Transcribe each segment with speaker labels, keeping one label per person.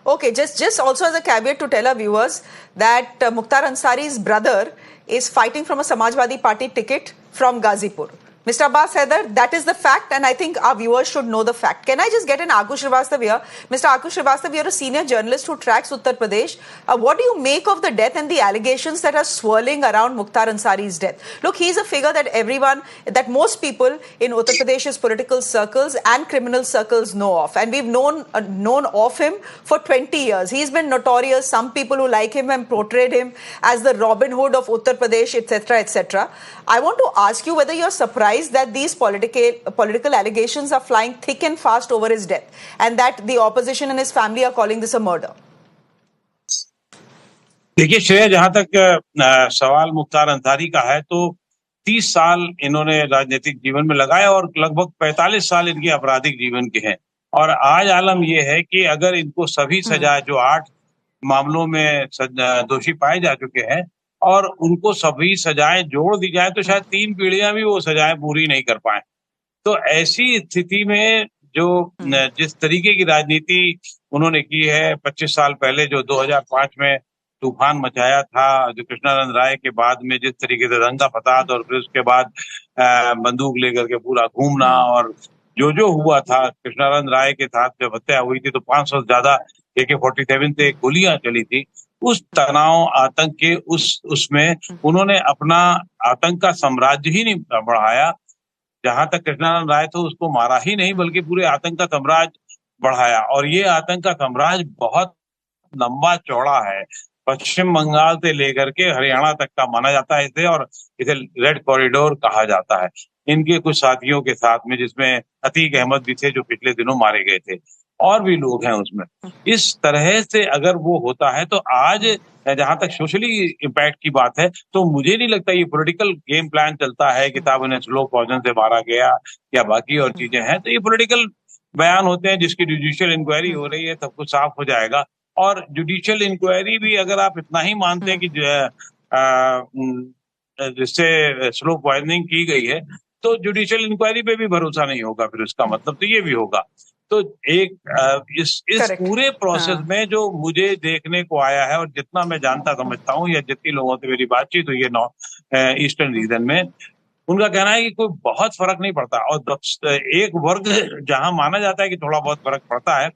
Speaker 1: Okay, just also as a caveat to tell our viewers that Mukhtar Ansari's brother is fighting from a Samajwadi Party ticket from Ghazipur. Mr. Abbas Haider, that is the fact, and I think our viewers should know the fact. Can I just get an Akush Srivastav here? Mr. Akush Srivastav, you're a senior journalist who tracks Uttar Pradesh. What do you make of the death and the allegations that are swirling around Mukhtar Ansari's death? Look, he's a figure that most people in Uttar Pradesh's political circles and criminal circles know of. And we've known of him for 20 years. He's been notorious. Some people who like him have portrayed him as the Robin Hood of Uttar Pradesh, etc., etc. I want to ask you whether you're surprised that these political allegations are flying thick and fast over his death and that the opposition and his family are calling this a murder.
Speaker 2: देखिए श्रेया, जहां तक सवाल मुख्तार अंसारी का है तो 30 साल इन्होंने राजनीतिक जीवन में लगाया और लगभग 45 साल इनके आपराधिक जीवन के हैं। और आज आलम यह है कि अगर इनको सभी सजा जो 8 मामलों में दोषी पाए जा चुके हैं और उनको सभी सजाएं जोड़ दी जाए तो शायद 3 पीढ़ियां भी वो सजाएं पूरी नहीं कर पाए। तो ऐसी स्थिति में जो जिस तरीके की राजनीति उन्होंने की है 25 साल पहले जो 2005 में तूफान मचाया था, जो कृष्णानंद राय के बाद में जिस तरीके से दंगा फसाद और फिर उसके बाद बंदूक लेकर के पूरा घूमना और जो हुआ था, कृष्णानंद राय के साथ जब हत्या हुई थी तो 500 से ज्यादा AK-47 से गोलियां चली थी। उस तनाव आतंक के उसमें उन्होंने अपना आतंक का साम्राज्य ही नहीं बढ़ाया। जहां तक कृष्णानंद राय तो उसको मारा ही नहीं बल्कि पूरे आतंक का साम्राज्य बढ़ाया। और ये आतंक का साम्राज्य बहुत लंबा चौड़ा है, पश्चिम बंगाल से लेकर के हरियाणा तक का माना जाता है इसे, और इसे रेड कॉरिडोर कहा जाता है। इनके कुछ साथियों के साथ में जिसमें अतीक अहमद भी थे जो पिछले दिनों मारे गए थे, और भी लोग हैं उसमें। इस तरह से अगर वो होता है तो आज जहां तक सोशली इम्पैक्ट की बात है तो मुझे नहीं लगता ये पॉलिटिकल गेम प्लान चलता है कि साहब उन्हें स्लो पॉइजन से मारा गया या बाकी और चीजें हैं। तो ये पॉलिटिकल बयान होते हैं जिसकी जुडिशियल इंक्वायरी हो रही है, सब कुछ साफ हो जाएगा। और जुडिशियल इंक्वायरी भी अगर आप इतना ही मानते हैं कि जिससे स्लो पॉइजनिंग की गई है तो जुडिशियल इंक्वायरी पे भी भरोसा नहीं होगा, फिर उसका मतलब तो ये भी होगा। तो एक इस पूरे प्रोसेस में जो मुझे देखने को आया है और जितना मैं जानता समझता हूँ या जितनी लोगों से मेरी बातचीत हुई है ईस्टर्न रीजन में, उनका कहना है कि कोई बहुत फर्क नहीं पड़ता। और एक वर्ग जहां माना जाता है कि थोड़ा बहुत फर्क पड़ता है,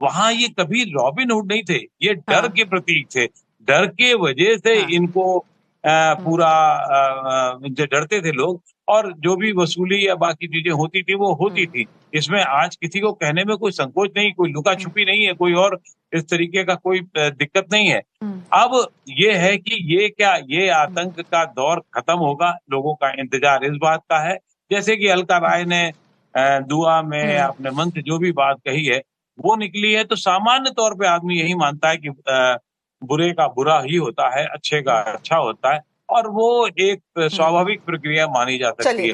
Speaker 2: वहां ये कभी रॉबिन हुड नहीं थे, ये डर के प्रतीक थे। डर के वजह से इनको पूरा डरते थे लोग, और जो भी वसूली या बाकी चीजें होती थी वो होती थी। इसमें आज किसी को कहने में कोई संकोच नहीं, कोई लुका छुपी नहीं है, कोई और इस तरीके का कोई दिक्कत नहीं है। अब ये है कि ये आतंक का दौर खत्म होगा, लोगों का इंतजार इस बात का है। जैसे कि अलका राय ने दुआ में अपने मन से जो भी बात कही है वो निकली है, तो सामान्य तौर पे आदमी यही मानता है कि बुरे का बुरा ही होता है, अच्छे का अच्छा होता है, और वो एक स्वाभाविक प्रक्रिया मानी जा सकती है।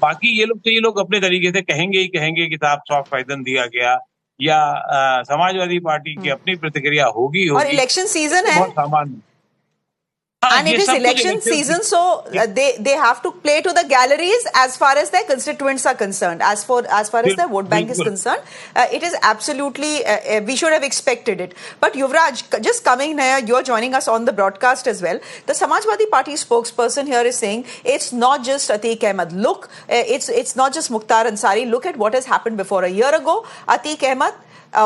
Speaker 2: बाकी ये लोग अपने तरीके से कहेंगे कि साहब सॉफ्ट पॉइजन दिया गया, या समाजवादी पार्टी की अपनी प्रतिक्रिया होगी।
Speaker 1: और इलेक्शन सीजन है,
Speaker 2: बहुत सामान्य,
Speaker 1: and it is election season, so they have to play to the galleries as far as their constituents are concerned. As far as their vote bank is concerned, it is absolutely we should have expected it. But Yuvraj, just coming here, you're joining us on the broadcast as well. The Samajwadi Party spokesperson here is saying it's not just Atiq Ahmed. Look, it's not just Mukhtar Ansari. Look at what has happened before. A year ago, Atiq Ahmed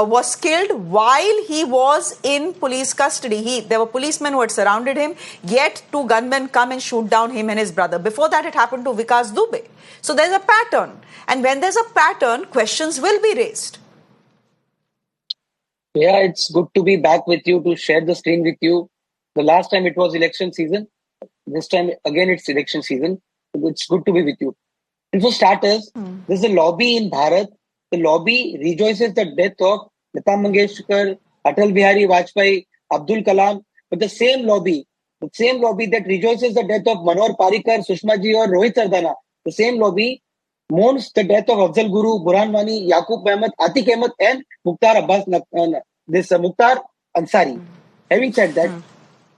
Speaker 1: was killed while he was in police custody. There were policemen who had surrounded him, yet 2 gunmen come and shoot down him and his brother. Before that, it happened to Vikas Dubey. So there's a pattern. And when there's a pattern, questions will be raised.
Speaker 3: Yeah, it's good to be back with you, to share the screen with you. The last time it was election season. This time, again, it's election season. It's good to be with you. And for starters, there's a lobby in Bharat. The lobby rejoices the death of Lata Mangeshkar, Atal Bihari Vajpayee, Abdul Kalam, but the same lobby that rejoices the death of Manohar Parrikar, Sushma Ji or Rohit Sardana, the same lobby mourns the death of Afzal Guru, Burhan Wani, Yaqub Ahmed, Atiq Ahmed and Mukhtar Ansari. Having said that,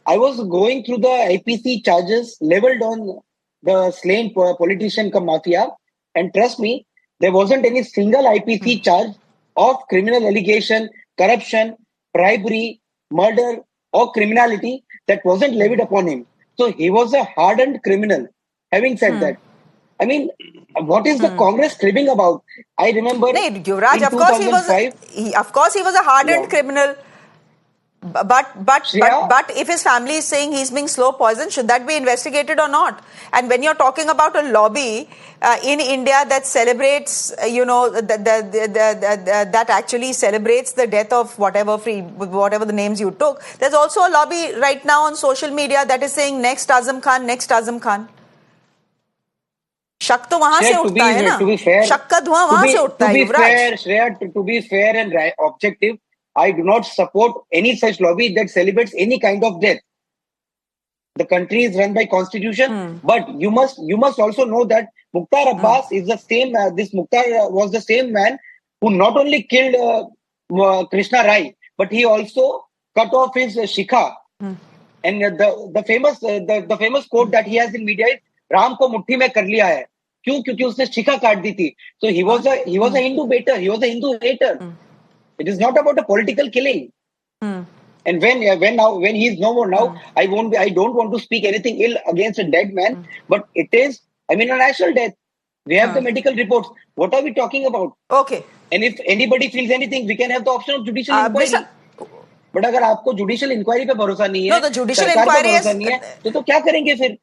Speaker 3: I was going through the IPC charges leveled on the slain politician cum mafia, and trust me, there wasn't any single IPC charge of criminal allegation, corruption, bribery, murder, or criminality that wasn't levied upon him. So he was a hardened criminal. Having said that, I mean, what is the Congress cribbing about? I remember
Speaker 1: No, Yuvraj,
Speaker 3: in
Speaker 1: of course
Speaker 3: 2005,
Speaker 1: he was a hardened
Speaker 3: yeah,
Speaker 1: criminal.
Speaker 3: Shreya,
Speaker 1: But if his family is saying he's being slow poisoned, should that be investigated or not? And when you're talking about a lobby in India that celebrates, that actually celebrates the death of whatever the names you took, there's also a lobby right now on social media that is saying next Azam Khan, next Azam Khan. शक तो वहां से उठता है ना, शक का धुआं वहां से उठता है युवराज.
Speaker 3: To be fair and objective, I do not support any such lobby that celebrates any kind of death. The country is run by constitution, but you must also know that Mukhtar Abbas is the same. This Mukhtar was the same man who not only killed Krishna Rai, but he also cut off his shikha. And the famous quote that he has in media is "Ram ko muट्ठी में कर लिया है." क्यों? क्योंकि उसने शिखा काट दी थी. So he was a Hindu baiter. He was a Hindu hater. It is not about a political killing. And when he is no more now, I don't want to speak anything ill against a dead man, but it is, I mean, a natural death. We have the medical reports. What are we talking about?
Speaker 1: Okay.
Speaker 3: And if anybody feels anything, we can have the option of judicial inquiry. But अगर आपको judicial inquiry पे भरोसा नहीं है,
Speaker 1: No, the judicial
Speaker 3: सरकार पे
Speaker 1: inquiry
Speaker 3: भरोसा
Speaker 1: is
Speaker 3: नहीं है, तो क्या करेंगे फिर?